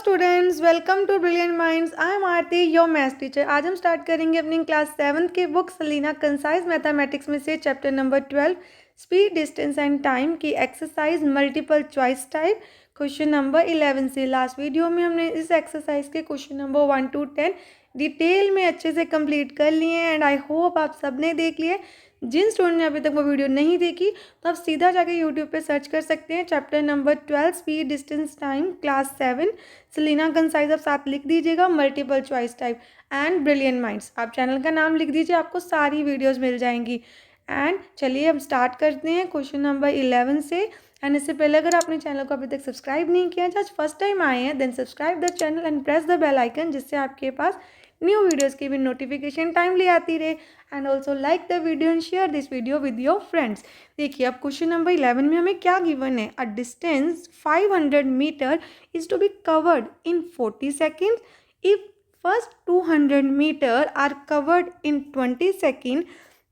Students, welcome to brilliant minds. I am Aarti, your maths teacher. आज हम start करेंगे अपनी क्लास 7th की बुक सलीना कंसाइज मैथमेटिक्स में से chapter number 12 speed, distance and time की exercise multiple choice type question number 11 से। Last video में हमने इस एक्सरसाइज के क्वेश्चन नंबर 1 to 10 डिटेल में अच्छे से कंप्लीट कर लिए हैं एंड आई होप आप सबने देख लिए। जिन स्टूडेंट ने अभी तक वो वीडियो नहीं देखी तो आप सीधा जाके यूट्यूब पे सर्च कर सकते हैं chapter number 12 speed, distance, time, class 7 Selina concise. आप साथ लिख दीजिएगा multiple choice type and brilliant minds. आप चैनल का नाम लिख दीजिए, आपको सारी वीडियोस मिल जाएंगी। एंड चलिए हम स्टार्ट करते हैं क्वेश्चन नंबर 11 से। एंड इससे पहले अगर आपने चैनल को अभी तक सब्सक्राइब नहीं किया, जस्ट फर्स्ट टाइम आए हैं, then subscribe the channel and press the bell icon, जिससे आपके पास न्यू वीडियोस की भी नोटिफिकेशन टाइमली आती रहे। And also like the video and share this video with your friends. देखिए अब क्वेश्चन नंबर 11 में हमें क्या गिवन है। A distance 500 metre is to be covered in 40 second. If first 200 metre are covered in 20 second,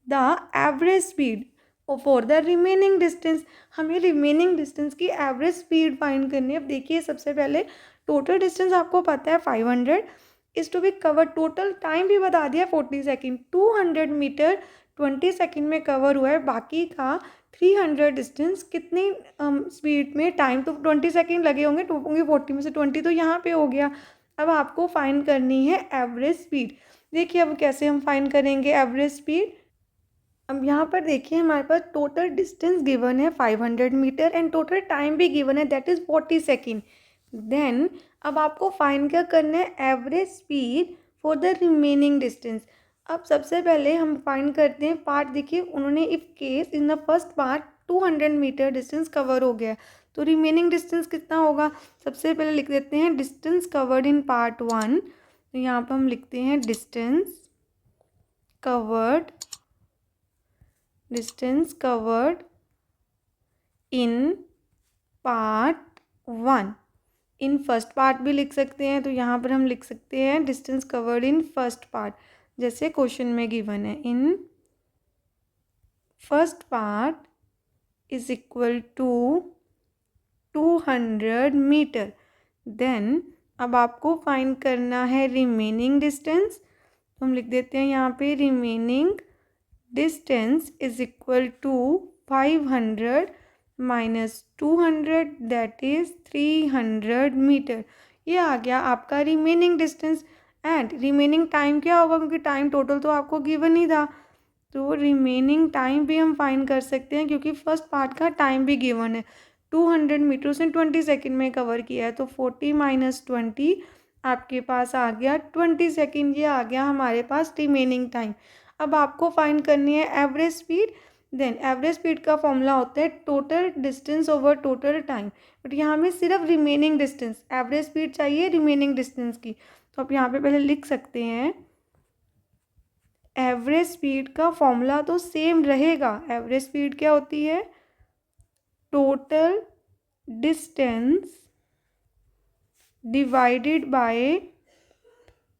the average speed for the remaining distance. हमें remaining distance की average speed find करनी है। अब देखिए सबसे पहले टोटल डिस्टेंस आपको पता है 500 is to be cover, total time भी बता दिया 40 सेकेंड। 200 मीटर 20 सेकेंड में कवर हुआ है, बाकी का 300 डिस्टेंस कितनी स्पीड में, टाइम तो 20 सेकेंड लगे होंगे, टोपूंगे 40 में से 20 तो यहाँ पे हो गया। अब आपको फाइंड करनी है एवरेज स्पीड। देखिए अब कैसे हम फाइंड करेंगे एवरेज स्पीड। अब यहाँ पर देखिए हमारे पास टोटल डिस्टेंस गिवन है 500 मीटर एंड टोटल टाइम भी गिवन है, दैट इज़ 40 सेकेंड। देन अब आपको फाइंड क्या करना है, average speed for the remaining distance. अब सबसे पहले हम फाइंड करते हैं पार्ट। देखिए उन्होंने if case in the first part 200 metre distance cover हो गया, तो रिमेनिंग डिस्टेंस कितना होगा। सबसे पहले लिख देते हैं डिस्टेंस कवर्ड इन पार्ट 1। तो यहाँ पर हम लिखते हैं distance covered in part 1। In first part भी लिख सकते हैं, तो यहाँ पर हम लिख सकते हैं distance covered in first part, जैसे क्वेश्चन में गिवन है। In first part is equal to 200 metre. Then अब आपको फाइंड करना है रिमेनिंग डिस्टेंस, तो हम लिख देते हैं यहाँ पे remaining distance is equal to 500 minus 200, that is 300 metre. ये आ गया आपका remaining distance. And remaining time क्या होगा, क्योंकि टाइम टोटल तो आपको गिवन ही था, तो रिमेनिंग टाइम भी हम फाइंड कर सकते हैं, क्योंकि फर्स्ट पार्ट का टाइम भी गिवन है। 200 मीटर से 20 सेकेंड में कवर किया है, तो 40 माइनस 20 आपके पास आ गया 20 सेकेंड। ये आ गया हमारे पास रिमेनिंग टाइम। अब आपको फाइंड करनी है average speed. Then average speed का फॉर्मूला होता है total distance over total time, but यहाँ में सिर्फ रिमेनिंग डिस्टेंस, एवरेज स्पीड चाहिए रिमेनिंग डिस्टेंस की। तो आप यहाँ पे पहले लिख सकते हैं एवरेज स्पीड का फॉर्मूला तो सेम रहेगा। एवरेज स्पीड क्या होती है, total distance divided by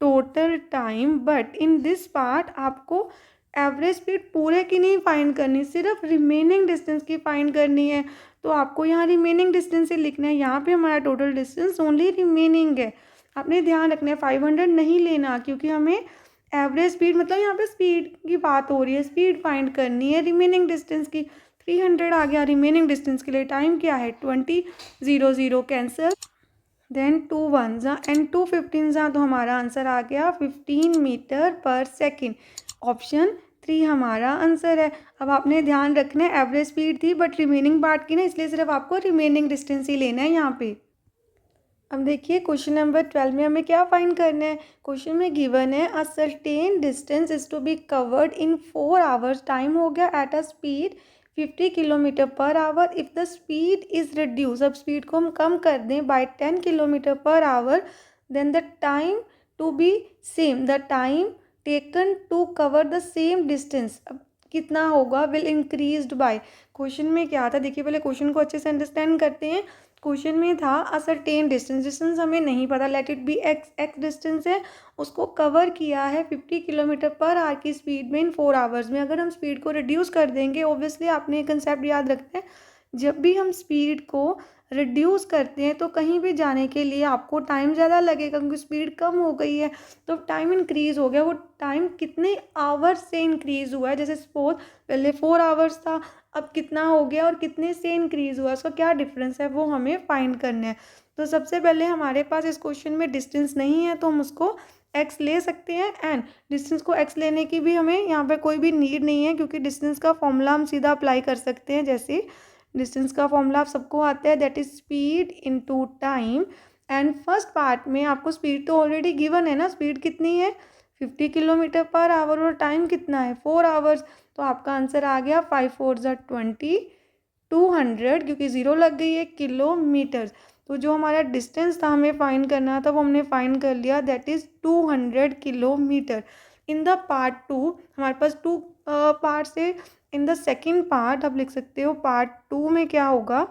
total time, but in this part आपको एवरेज स्पीड पूरे की नहीं फाइंड करनी, सिर्फ रिमेनिंग डिस्टेंस की फाइंड करनी है। तो आपको यहाँ रिमेनिंग डिस्टेंस ही लिखना है। यहाँ पे हमारा टोटल डिस्टेंस ओनली रिमेनिंग है। आपने ध्यान रखना है 500 नहीं लेना, क्योंकि हमें एवरेज स्पीड मतलब यहाँ पे स्पीड की बात हो रही है, स्पीड फाइंड करनी है रिमेनिंग डिस्टेंस की। 300 आ गया रिमेनिंग डिस्टेंस के लिए। टाइम क्या है 20, 0 0 कैंसिल, देन 2 1 एंड 2 15 तो हमारा आंसर आ गया 15 मीटर पर सेकेंड। ऑप्शन 3 हमारा आंसर है। अब आपने ध्यान रखना है एवरेज स्पीड थी बट रिमेनिंग पार्ट की ना, इसलिए सिर्फ आपको रिमेनिंग डिस्टेंस ही लेना है यहाँ पे। अब देखिए क्वेश्चन नंबर 12 में हमें क्या फाइंड करना है। क्वेश्चन में गिवन है a certain distance is to be covered in 4 hours. Time हो गया at a speed 50 kilometre per hour. If the speed is reduce, अब स्पीड को हम कम कर दें by 10 kilometre per hour, then the time to be same, the time taken to cover the same distance अब कितना होगा, विल इंक्रीज्ड बाय। क्वेश्चन में क्या था, देखिए पहले क्वेश्चन को अच्छे से अंडरस्टैंड करते हैं। क्वेश्चन में था अ सर्टेन डिस्टेंस, डिस्टेंस हमें नहीं पता, let it be x distance है, उसको कवर किया है 50 किलोमीटर पर आवर की स्पीड में इन 4 आवर्स में। अगर हम स्पीड को रिड्यूस कर देंगे, ऑब्वियसली आपने एक कंसेप्ट याद रखना है, जब भी हम स्पीड को रिड्यूस करते हैं तो कहीं भी जाने के लिए आपको टाइम ज़्यादा लगेगा, क्योंकि स्पीड कम हो गई है तो टाइम इंक्रीज़ हो गया। वो टाइम कितने आवर्स से इंक्रीज़ हुआ है, जैसे सपोज पहले 4 आवर्स था, अब कितना हो गया और कितने से इंक्रीज़ हुआ, उसका क्या डिफरेंस है वो हमें फाइंड करना है। तो सबसे पहले हमारे पास इस क्वेश्चन में डिस्टेंस नहीं है तो हम उसको एक्स ले सकते हैं, एंड डिस्टेंस को एक्स लेने की भी हमें यहाँ पे कोई भी नीड नहीं है, क्योंकि डिस्टेंस का फॉर्मूला हम सीधा अप्लाई कर सकते हैं। जैसे डिस्टेंस का फॉर्मूला आप सबको आता है, that is speed into time. And first part में आपको स्पीड तो ऑलरेडी गिवन है ना, स्पीड कितनी है 50 किलोमीटर पर आवर और टाइम कितना है 4 आवर्स। तो आपका आंसर आ गया 5 4 20, 200, क्योंकि ज़ीरो लग गई है किलोमीटर। तो जो हमारा डिस्टेंस था हमें फाइंड करना था वो हमने फाइंड कर लिया, that is 200 kilometre. In the part 2 हमारे पास 2 पार्ट्स है। इन द सेकेंड पार्ट आप लिख सकते हो पार्ट 2 में क्या होगा।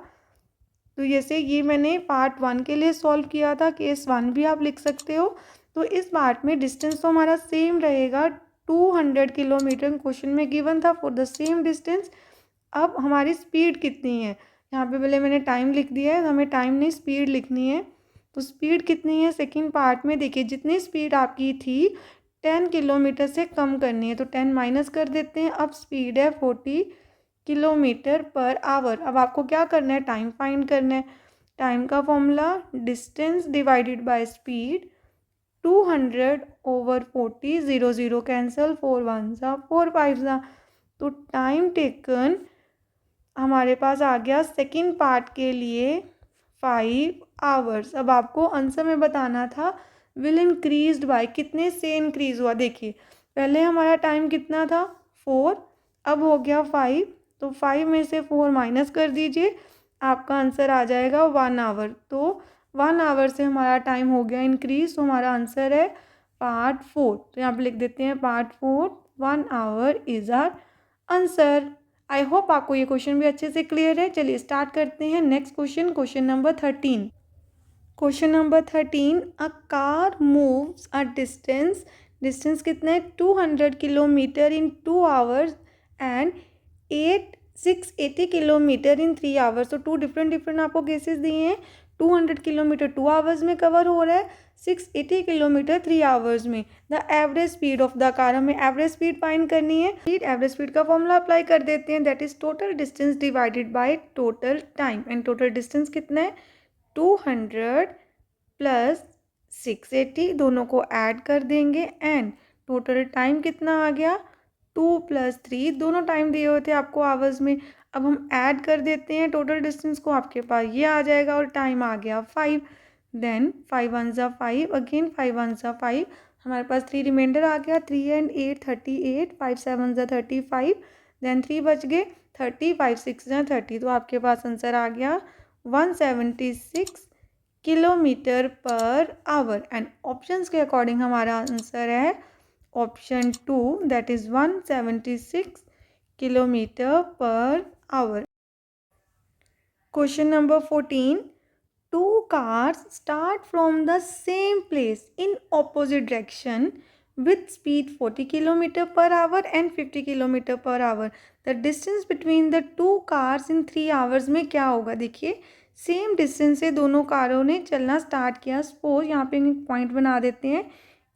तो जैसे ये मैंने पार्ट 1 के लिए सॉल्व किया था, केस 1 भी आप लिख सकते हो। तो इस पार्ट में डिस्टेंस तो हमारा सेम रहेगा 200 किलोमीटर क्वेश्चन में गिवन था फॉर द सेम डिस्टेंस। अब हमारी स्पीड कितनी है, यहाँ पे पहले मैंने टाइम लिख दिया है, हमें टाइम नहीं स्पीड लिखनी है। तो स्पीड कितनी है सेकंड पार्ट में, देखिए जितनी स्पीड आपकी थी 10 किलोमीटर से कम करनी है, तो 10 माइनस कर देते हैं। अब स्पीड है 40 किलोमीटर पर आवर। अब आपको क्या करना है, टाइम फाइंड करना है। टाइम का formula distance divided by speed, 200 over 40, 0 0 cancel, 4 1 सा 4 5 सा। तो टाइम टेकन हमारे पास आ गया सेकंड पार्ट के लिए 5 आवर्स। अब आपको आंसर में बताना था विल इंक्रीज्ड बाय, कितने से इंक्रीज हुआ। देखिए पहले हमारा टाइम कितना था 4, अब हो गया 5, तो 5 में से 4 माइनस कर दीजिए, आपका आंसर आ जाएगा 1 आवर। तो 1 आवर से हमारा टाइम हो गया इंक्रीज, तो हमारा आंसर है पार्ट 4। तो यहाँ पे लिख देते हैं part 4, 1 hour is our answer. I hope आपको ये क्वेश्चन भी अच्छे से क्लियर है। चलिए स्टार्ट करते हैं next question, question number 13। Question number 13, a car moves a distance, distance कितना है 200 kilometre in 2 hours and 680 kilometre in 3 hours. तो 2 डिफरेंट आपको केसेस दिए हैं। 200 किलोमीटर 2 आवर्स में कवर हो रहा है, 680 किलोमीटर 3 आवर्स में। The average speed of the car, हमें एवरेज स्पीड फाइंड करनी है। एवरेज स्पीड का फॉर्मूला अप्लाई कर देते हैं, that is total distance divided by total time. And total distance कितना है 200 प्लस 680, दोनों को ऐड कर देंगे एंड टोटल टाइम कितना आ गया 2 + 3, दोनों टाइम दिए हुए थे आपको आवर्स में। अब हम ऐड कर देते हैं टोटल डिस्टेंस को, आपके पास ये आ जाएगा और टाइम आ गया 5। देन 5 1 ज़ा 5, अगेन 5 1 ज़ा 5, हमारे पास 3 रिमाइंडर आ गया, 3 एंड 8 38, 5 7 ज़ा 35, देन 3 बच गए 30, 5 6 ज़ा 30। तो आपके पास आंसर आ गया 176 kilometre per hour. And options के अकॉर्डिंग हमारा आंसर है option 2, that is 176 kilometre per hour. Question number 14, two cars start from the same place in opposite direction with speed 40 kilometre per hour and 50 kilometre per hour. The distance between the two cars in 3 hours में क्या होगा। देखिए same distance से दोनों कारों ने चलना start किया। सपोज यहाँ पे एक पॉइंट बना देते हैं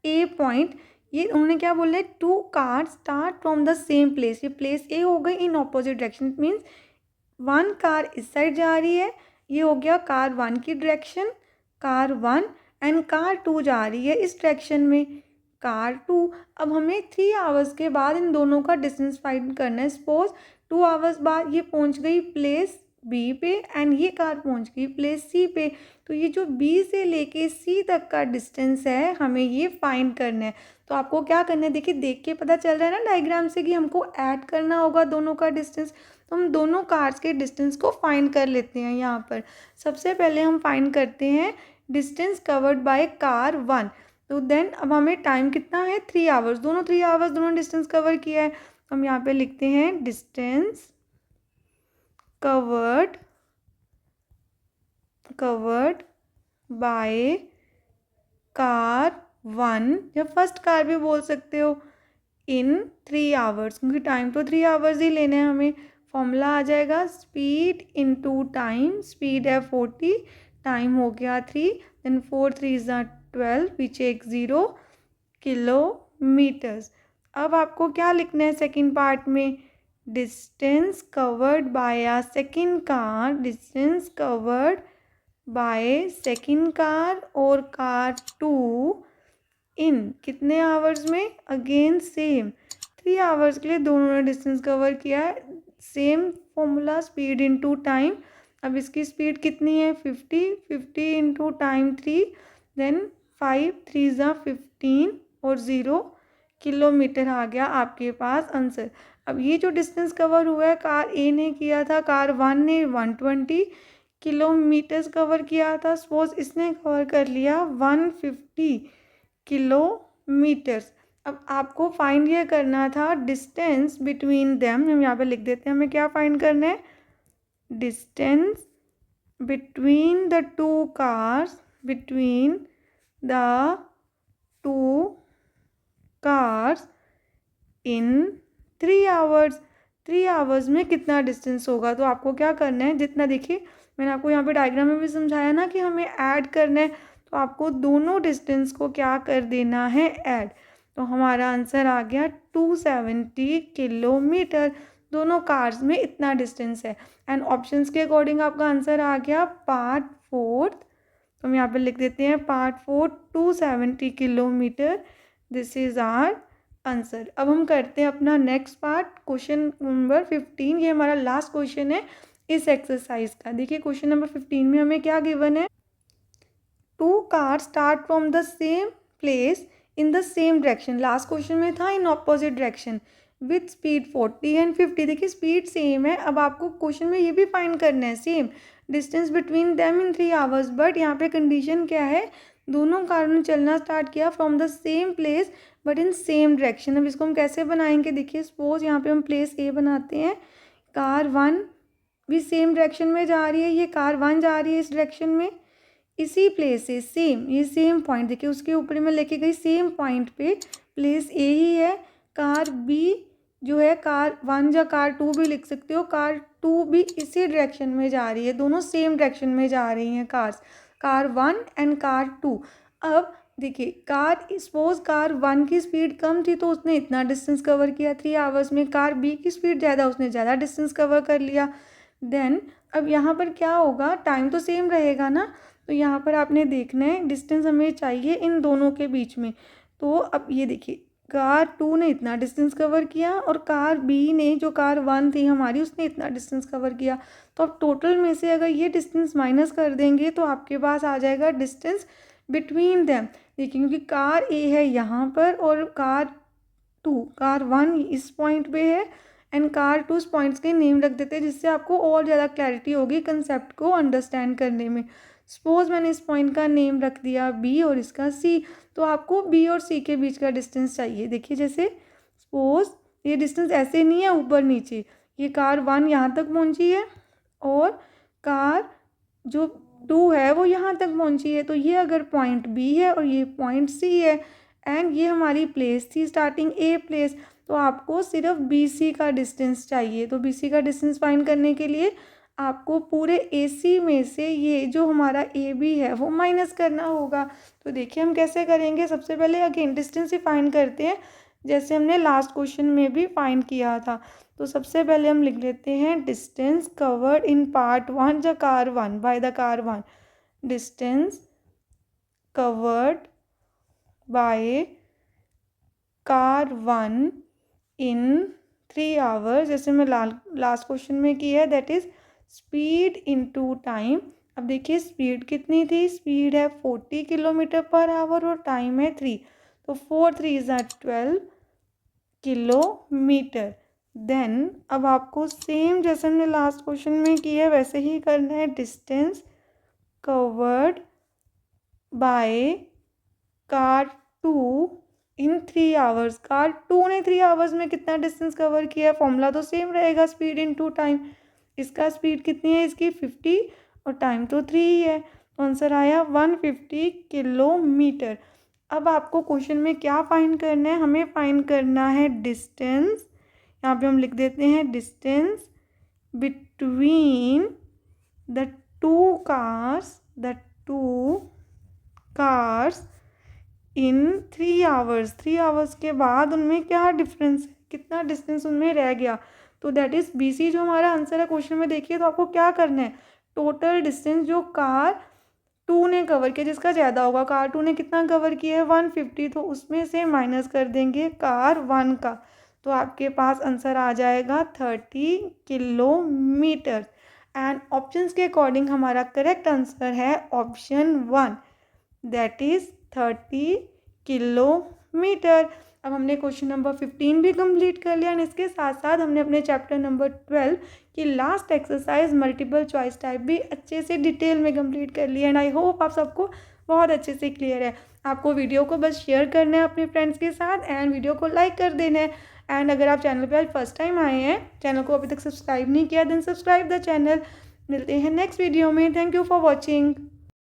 ए पॉइंट, ये उन्होंने क्या बोला है two car start from the same place, ये प्लेस ए हो गई in opposite direction, means 1 car इस साइड जा रही है, ये हो गया कार 1 की डायरेक्शन, कार 1 एंड कार 2 जा रही है इस डायरेक्शन में, कार 2। अब हमें 3 आवर्स के बाद इन दोनों का डिस्टेंस फाइंड करना है। सपोज 2 आवर्स बाद ये पहुंच गई प्लेस बी पे एंड ये कार पहुंच गई प्लेस सी पे। तो ये जो बी से लेके सी तक का डिस्टेंस है हमें ये फाइंड करना है। तो आपको क्या करना है, देखिए देख के पता चल रहा है ना डायग्राम से कि हमको ऐड करना होगा दोनों का डिस्टेंस। तो हम दोनों कार्स के डिस्टेंस को फाइंड कर लेते हैं। यहाँ पर सबसे पहले हम फाइंड करते हैं डिस्टेंस कवर्ड बाय कार 1। तो देन अब हमें टाइम कितना है 3 आवर्स, दोनों 3 आवर्स दोनों डिस्टेंस कवर किया है। हम यहाँ पे लिखते हैं डिस्टेंस कवर्ड बाय कार 1, या फर्स्ट कार भी बोल सकते हो, इन 3 आवर्स, क्योंकि टाइम तो 3 आवर्स ही लेने हैं हमें। फॉर्मूला आ जाएगा स्पीड इनटू टाइम, स्पीड है 40, टाइम हो गया 3, देन 4 3 ज़ा 12, पीछे एक 0, किलोमीटर्स। अब आपको क्या लिखना है सेकंड पार्ट में, distance covered by a second car, distance covered by second car और कार 2 इन कितने आवर्स में, अगेन सेम 3 आवर्स के लिए दोनों ने डिस्टेंस कवर किया है। Same formula speed into time. अब इसकी स्पीड कितनी है 50, 50 इंटू टाइम 3, देन 5 3 ज़ा 15 और 0 किलोमीटर आ गया आपके पास आंसर। अब ये जो डिस्टेंस कवर हुआ है कार ए ने किया था, कार 1 ने 120 किलोमीटर्स कवर किया था, सपोज इसने कवर कर लिया 150 किलोमीटर्स। अब आपको फाइंड ये करना था डिस्टेंस बिटवीन देम, हम यहाँ पे लिख देते हैं हमें क्या फाइंड करना है, distance between the two cars, between the two cars in 3 hours. 3 hours में कितना डिस्टेंस होगा, तो आपको क्या करना है, जितना देखिए मैंने आपको यहाँ पे डायग्राम में भी समझाया ना कि हमें ऐड करना है, तो आपको दोनों डिस्टेंस को क्या कर देना है, ऐड। तो हमारा आंसर आ गया 270 किलोमीटर। दोनों कार्स में इतना डिस्टेंस है। एंड ऑप्शंस के अकॉर्डिंग आपका आंसर आ गया पार्ट 4। तो हम यहाँ पे लिख देते हैं part 4 270 kilometre, this is our answer. अब हम करते हैं अपना नेक्स्ट पार्ट, क्वेश्चन नंबर 15। ये हमारा लास्ट क्वेश्चन है इस एक्सरसाइज का। देखिए क्वेश्चन नंबर 15 में हमें क्या गिवन है, 2 cars start from the same place in the same direction. Last question में था इन opposite direction with speed 40 and 50। देखिए स्पीड सेम है। अब आपको क्वेश्चन में ये भी फाइंड करना है same distance between them in 3 hours, but यहाँ पे कंडीशन क्या है, दोनों कारों ने चलना स्टार्ट किया from the same place but in same direction. अब इसको हम कैसे बनाएंगे, देखिए सपोज यहाँ पे हम प्लेस ए बनाते हैं, कार 1 भी सेम डायरेक्शन में जा रही है, ये कार 1 जा रही है इस डायरेक्शन में, इसी प्लेस से सेम, ये सेम पॉइंट देखिए उसके ऊपर मैं लेके गई, सेम पॉइंट पे प्लेस ए ही है। कार बी जो है, कार 1 या कार 2 भी लिख सकते हो, कार 2 भी इसी डायरेक्शन में जा रही है, दोनों सेम डायरेक्शन में जा रही हैं कार्स, कार 1 एंड कार 2। अब देखिए कार, सपोज कार 1 की स्पीड कम थी तो उसने इतना डिस्टेंस कवर किया 3 आवर्स में, कार बी की स्पीड ज़्यादा, उसने ज़्यादा डिस्टेंस कवर कर लिया। देन अब यहाँ पर क्या होगा, टाइम तो सेम रहेगा ना, तो यहाँ पर आपने देखना है डिस्टेंस हमें चाहिए इन दोनों के बीच में। तो अब ये देखिए कार 2 ने इतना डिस्टेंस कवर किया और कार बी ने, जो कार 1 थी हमारी, उसने इतना डिस्टेंस कवर किया। तो अब टोटल में से अगर ये डिस्टेंस माइनस कर देंगे तो आपके पास आ जाएगा डिस्टेंस बिटवीन देम। देखिए क्योंकि कार ए है यहाँ पर और कार 1 इस पॉइंट पे है एंड कार 2 पॉइंट्स के नेम रख देते हैं, जिससे आपको और ज़्यादा क्लैरिटी होगी कंसेप्ट को अंडरस्टैंड करने में। सपोज मैंने इस पॉइंट का नेम रख दिया बी और इसका सी, तो आपको बी और सी के बीच का डिस्टेंस चाहिए। देखिए जैसे सपोज ये डिस्टेंस ऐसे नहीं है ऊपर नीचे, ये कार 1 यहाँ तक पहुँची है और कार जो 2 है वो यहाँ तक पहुँची है, तो ये अगर पॉइंट बी है और ये पॉइंट सी है एंड ये हमारी प्लेस थी स्टार्टिंग ए प्लेस, तो आपको सिर्फ बी सी का डिस्टेंस चाहिए। तो बी सी का डिस्टेंस फाइंड करने के लिए आपको पूरे ए सी में से ये जो हमारा ए बी है वो माइनस करना होगा। तो देखिए हम कैसे करेंगे, सबसे पहले अगेन डिस्टेंस ही फाइंड करते हैं जैसे हमने लास्ट क्वेश्चन में भी फाइंड किया था। तो सबसे पहले हम लिख लेते हैं distance covered in part 1 the car 1 by the car 1, distance covered by car 1 in 3 hours, जैसे मैं लास्ट क्वेश्चन में की है, that is speed into time. अब देखिए स्पीड कितनी थी, स्पीड है 40 किलोमीटर पर आवर और टाइम है 3, तो 4 3 ज़ा 12 किलोमीटर। देन अब आपको सेम जैसे हमने लास्ट क्वेश्चन में किया है वैसे ही करना है, distance covered by car 2 in 3 hours. Car 2 ने 3 आवर्स में कितना डिस्टेंस कवर किया है, फॉर्मूला तो सेम रहेगा स्पीड इनटू टाइम। इसका स्पीड कितनी है, इसकी 50 और टाइम तो 3 ही है, तो आंसर आया 150 किलोमीटर। अब आपको क्वेश्चन में क्या फाइंड करना है, हमें फाइंड करना है डिस्टेंस। यहाँ पे हम लिख देते हैं distance between the two cars in 3 hours. 3 hours के बाद उनमें क्या डिफरेंस है, कितना डिस्टेंस उनमें रह गया. तो दैट इज BC जो हमारा आंसर है क्वेश्चन में. देखिए तो आपको क्या करना है, टोटल डिस्टेंस जो कार 2 ने कवर किया, जिसका ज़्यादा होगा, कार 2 ने कितना कवर किया है 150, तो उसमें से माइनस कर देंगे कार 1 का, तो आपके पास आंसर आ जाएगा 30 किलोमीटर. एंड ऑप्शंस के अकॉर्डिंग हमारा करेक्ट आंसर है ऑप्शन 1, दैट इज 30 किलोमीटर. अब हमने क्वेश्चन नंबर 15 भी कंप्लीट कर लिया एंड इसके साथ साथ हमने अपने चैप्टर नंबर 12 की last exercise multiple choice type भी अच्छे से डिटेल में कंप्लीट कर लिया. एंड आई होप आप सबको बहुत अच्छे से क्लियर है. आपको वीडियो को बस शेयर करना है अपने फ्रेंड्स के साथ एंड वीडियो को लाइक कर देना है. एंड अगर आप चैनल पर आज फर्स्ट टाइम आए हैं, चैनल को अभी तक सब्सक्राइब नहीं किया, देन सब्सक्राइब द चैनल. मिलते हैं नेक्स्ट वीडियो में. Thank you for watching.